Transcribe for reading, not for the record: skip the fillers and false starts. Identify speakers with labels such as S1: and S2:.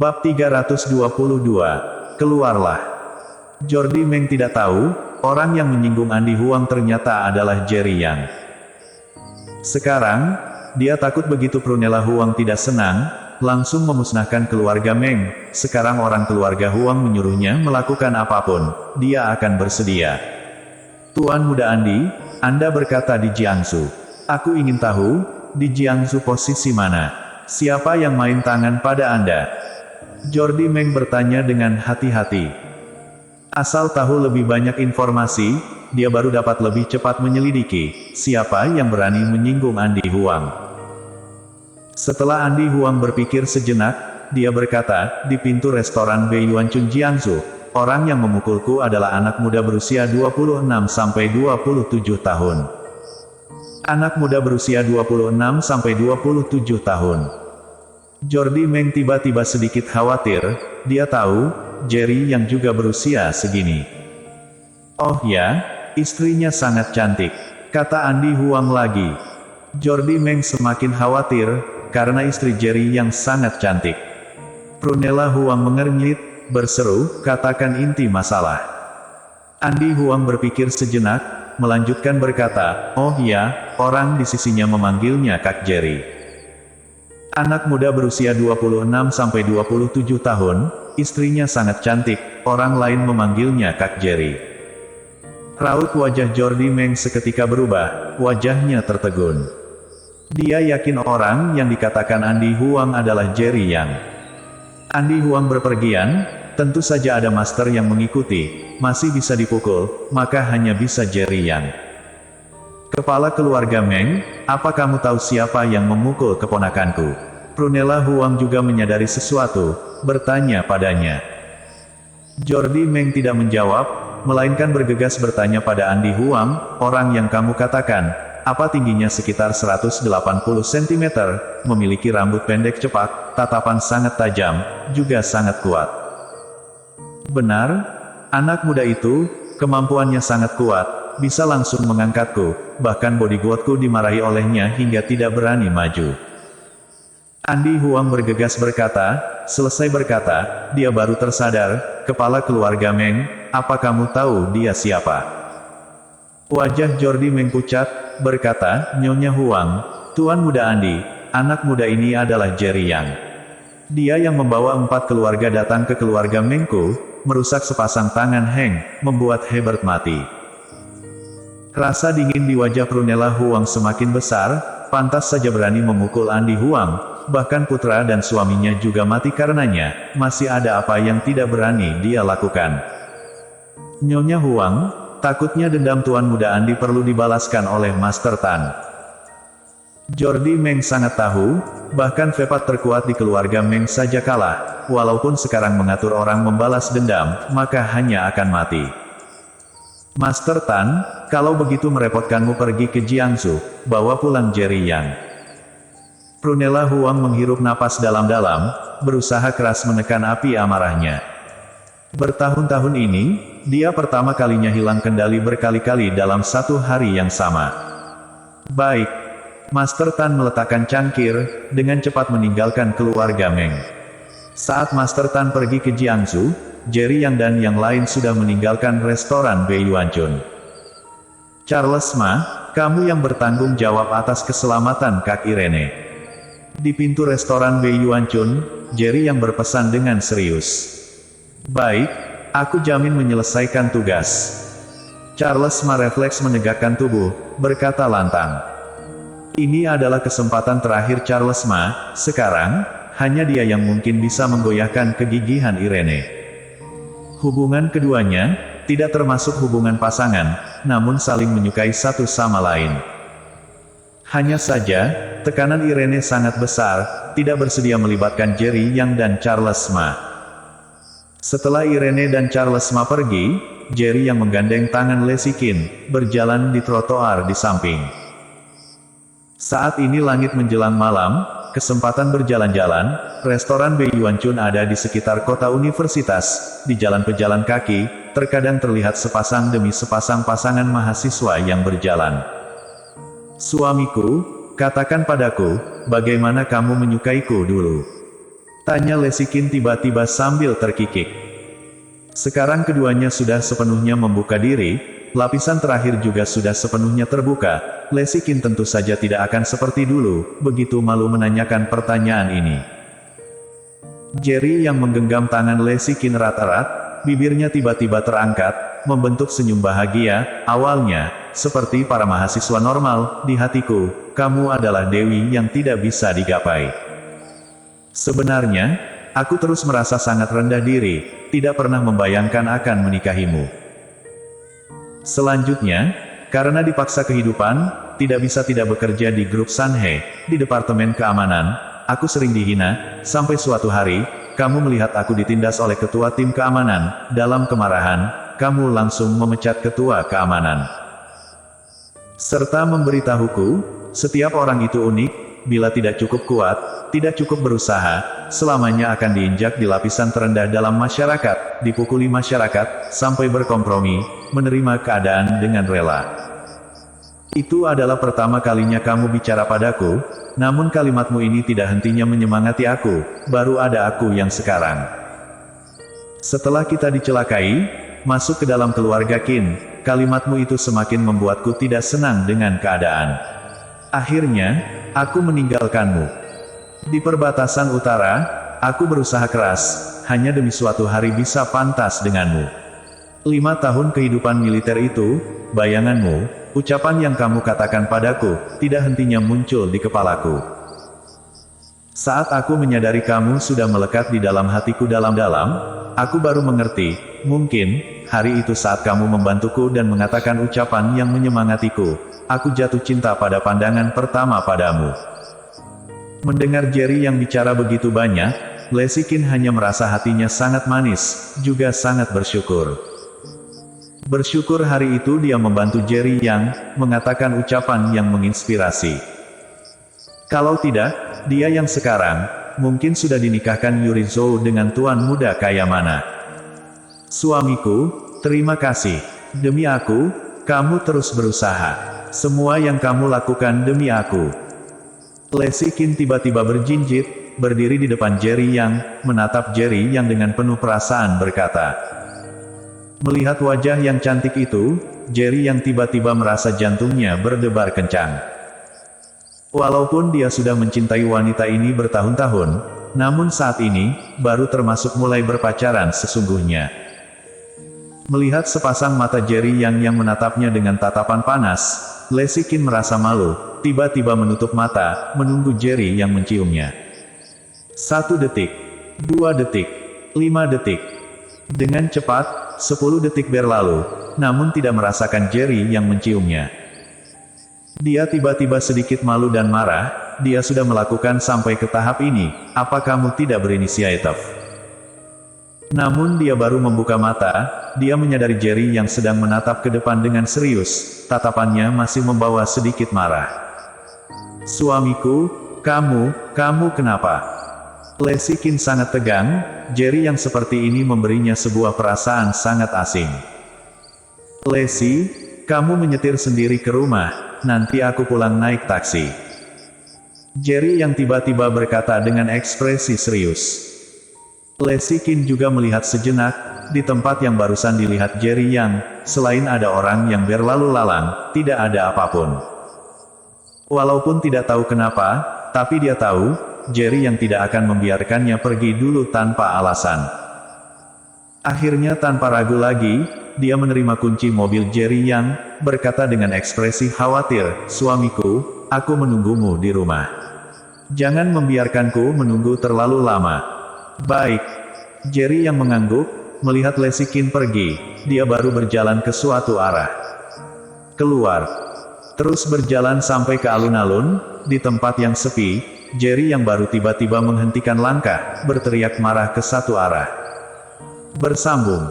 S1: Bab 322. Keluarlah. Jordi Meng tidak tahu, orang yang menyinggung Andi Huang ternyata adalah Jerry Yang. Sekarang, dia takut begitu Prunella Huang tidak senang, langsung memusnahkan keluarga Meng. Sekarang orang keluarga Huang menyuruhnya melakukan apapun, dia akan bersedia. Tuan Muda Andi, Anda berkata di Jiangsu. Aku ingin tahu, di Jiangsu posisi mana? Siapa yang main tangan pada Anda? Jordi Meng bertanya dengan hati-hati. Asal tahu lebih banyak informasi, dia baru dapat lebih cepat menyelidiki, siapa yang berani menyinggung Andi Huang. Setelah Andi Huang berpikir sejenak, dia berkata, di pintu restoran Beiyuanchun Jiangsu, orang yang memukulku adalah anak muda berusia 26-27 tahun. Anak muda berusia 26-27 tahun. Jordi Meng tiba-tiba sedikit khawatir, dia tahu, Jerry yang juga berusia segini. Oh ya, istrinya sangat cantik, kata Andi Huang lagi. Jordi Meng semakin khawatir, karena istri Jerry yang sangat cantik. Prunella Huang mengernyit, berseru, katakan inti masalah. Andi Huang berpikir sejenak, melanjutkan berkata, oh ya, orang di sisinya memanggilnya Kak Jerry. Anak muda berusia 26-27 tahun, istrinya sangat cantik, orang lain memanggilnya Kak Jerry. Raut wajah Jordi Meng seketika berubah, wajahnya tertegun. Dia yakin orang yang dikatakan Andi Huang adalah Jerry Yang. Andi Huang berpergian, tentu saja ada master yang mengikuti, masih bisa dipukul, maka hanya bisa Jerry Yang. Kepala keluarga Meng, apa kamu tahu siapa yang memukul keponakanku? Prunella Huang juga menyadari sesuatu, bertanya padanya. Jordi Meng tidak menjawab, melainkan bergegas bertanya pada Andi Huang, orang yang kamu katakan, apa tingginya sekitar 180 cm, memiliki rambut pendek cepat, tatapan sangat tajam, juga sangat kuat. Benar, anak muda itu, kemampuannya sangat kuat, bisa langsung mengangkatku, bahkan bodyguardku dimarahi olehnya hingga tidak berani maju. Andi Huang bergegas berkata, selesai berkata, dia baru tersadar, kepala keluarga Meng, apa kamu tahu dia siapa? Wajah Jordi Meng pucat, berkata, Nyonya Huang, Tuan Muda Andi, anak muda ini adalah Jerry Yang. Dia yang membawa 4 keluarga datang ke keluarga Mengku, merusak sepasang tangan Heng, membuat Hebert mati. Rasa dingin di wajah Prunella Huang semakin besar, pantas saja berani memukul Andi Huang, bahkan putra dan suaminya juga mati karenanya, masih ada apa yang tidak berani dia lakukan. Nyonya Huang, takutnya dendam Tuan Muda Andi perlu dibalaskan oleh Master Tan. Jordi Meng sangat tahu, bahkan Vepat terkuat di keluarga Meng saja kalah, walaupun sekarang mengatur orang membalas dendam, maka hanya akan mati. Master Tan, kalau begitu merepotkanmu pergi ke Jiangsu, bawa pulang Jerry Yang. Prunella Huang menghirup napas dalam-dalam, berusaha keras menekan api amarahnya. Bertahun-tahun ini, dia pertama kalinya hilang kendali berkali-kali dalam satu hari yang sama. Baik. Master Tan meletakkan cangkir, dengan cepat meninggalkan keluarga Meng. Saat Master Tan pergi ke Jiangsu, Jerry Yang dan yang lain sudah meninggalkan restoran Beiyuanchun. Charles Ma, kamu yang bertanggung jawab atas keselamatan Kak Irene. Di pintu restoran Beiyuanchun, Jerry Yang berpesan dengan serius. Baik, aku jamin menyelesaikan tugas. Charles Ma refleks menegakkan tubuh, berkata lantang. Ini adalah kesempatan terakhir Charles Ma, sekarang, hanya dia yang mungkin bisa menggoyahkan kegigihan Irene. Hubungan keduanya, tidak termasuk hubungan pasangan, namun saling menyukai satu sama lain. Hanya saja, tekanan Irene sangat besar, tidak bersedia melibatkan Jerry Yang dan Charles Ma. Setelah Irene dan Charles Ma pergi, Jerry Yang menggandeng tangan Lesikin, berjalan di trotoar di samping. Saat ini langit menjelang malam, kesempatan berjalan-jalan, restoran Beiyuanchun ada di sekitar kota universitas, di jalan pejalan kaki, terkadang terlihat sepasang demi sepasang pasangan mahasiswa yang berjalan. Suamiku, katakan padaku, bagaimana kamu menyukaiku dulu? Tanya Lesikin tiba-tiba sambil terkikik. Sekarang keduanya sudah sepenuhnya membuka diri, lapisan terakhir juga sudah sepenuhnya terbuka. Lesikin tentu saja tidak akan seperti dulu, begitu malu menanyakan pertanyaan ini. Jerry yang menggenggam tangan Lesikin erat-erat, bibirnya tiba-tiba terangkat, membentuk senyum bahagia. Awalnya, seperti para mahasiswa normal, di hatiku, kamu adalah dewi yang tidak bisa digapai. Sebenarnya, aku terus merasa sangat rendah diri, tidak pernah membayangkan akan menikahimu. Selanjutnya, karena dipaksa kehidupan, tidak bisa tidak bekerja di grup Sanhe, di Departemen Keamanan, aku sering dihina, sampai suatu hari, kamu melihat aku ditindas oleh ketua tim keamanan, dalam kemarahan, kamu langsung memecat ketua keamanan. Serta memberitahuku, setiap orang itu unik, bila tidak cukup kuat, tidak cukup berusaha, selamanya akan diinjak di lapisan terendah dalam masyarakat, dipukuli masyarakat, sampai berkompromi, menerima keadaan dengan rela. Itu adalah pertama kalinya kamu bicara padaku, namun kalimatmu ini tidak hentinya menyemangati aku, baru ada aku yang sekarang. Setelah kita dicelakai, masuk ke dalam keluarga Qin, kalimatmu itu semakin membuatku tidak senang dengan keadaan. Akhirnya, aku meninggalkanmu. Di perbatasan utara, aku berusaha keras, hanya demi suatu hari bisa pantas denganmu. 5 tahun kehidupan militer itu, bayanganmu, ucapan yang kamu katakan padaku, tidak hentinya muncul di kepalaku. Saat aku menyadari kamu sudah melekat di dalam hatiku dalam-dalam, aku baru mengerti, mungkin, hari itu saat kamu membantuku dan mengatakan ucapan yang menyemangatiku, aku jatuh cinta pada pandangan pertama padamu. Mendengar Jerry yang bicara begitu banyak, Lesikin hanya merasa hatinya sangat manis, juga sangat bersyukur. Bersyukur hari itu dia membantu Jerry yang mengatakan ucapan yang menginspirasi. Kalau tidak, dia yang sekarang, mungkin sudah dinikahkan Yuri Zhou dengan tuan muda kaya mana. Suamiku, terima kasih. Demi aku, kamu terus berusaha. Semua yang kamu lakukan demi aku. Lesikin tiba-tiba berjinjit, berdiri di depan Jerry yang menatap Jerry yang dengan penuh perasaan berkata. Melihat wajah yang cantik itu, Jerry yang tiba-tiba merasa jantungnya berdebar kencang. Walaupun dia sudah mencintai wanita ini bertahun-tahun, namun saat ini, baru termasuk mulai berpacaran sesungguhnya. Melihat sepasang mata Jerry yang menatapnya dengan tatapan panas, Lesikin merasa malu, tiba-tiba menutup mata, menunggu Jerry yang menciumnya. 1 detik, 2 detik, 5 detik. Dengan cepat, 10 detik berlalu, namun tidak merasakan Jerry yang menciumnya. Dia tiba-tiba sedikit malu dan marah, dia sudah melakukan sampai ke tahap ini, apa kamu tidak berinisiatif? Namun dia baru membuka mata, dia menyadari Jerry yang sedang menatap ke depan dengan serius, tatapannya masih membawa sedikit marah. Suamiku, kamu kenapa? Lesikin sangat tegang, Jerry yang seperti ini memberinya sebuah perasaan sangat asing. Lesi, kamu menyetir sendiri ke rumah, nanti aku pulang naik taksi. Jerry yang tiba-tiba berkata dengan ekspresi serius. Lesikin juga melihat sejenak, di tempat yang barusan dilihat Jerry yang, selain ada orang yang berlalu lalang, tidak ada apapun. Walaupun tidak tahu kenapa, tapi dia tahu, Jerry yang tidak akan membiarkannya pergi dulu tanpa alasan. Akhirnya tanpa ragu lagi, dia menerima kunci mobil Jerry yang, berkata dengan ekspresi khawatir, suamiku, aku menunggumu di rumah. Jangan membiarkanku menunggu terlalu lama. Baik. Jerry yang mengangguk, melihat Lesikin pergi, dia baru berjalan ke suatu arah. Keluar. Terus berjalan sampai ke alun-alun, di tempat yang sepi, Jerry yang baru tiba-tiba menghentikan langkah, berteriak marah ke satu arah. Bersambung.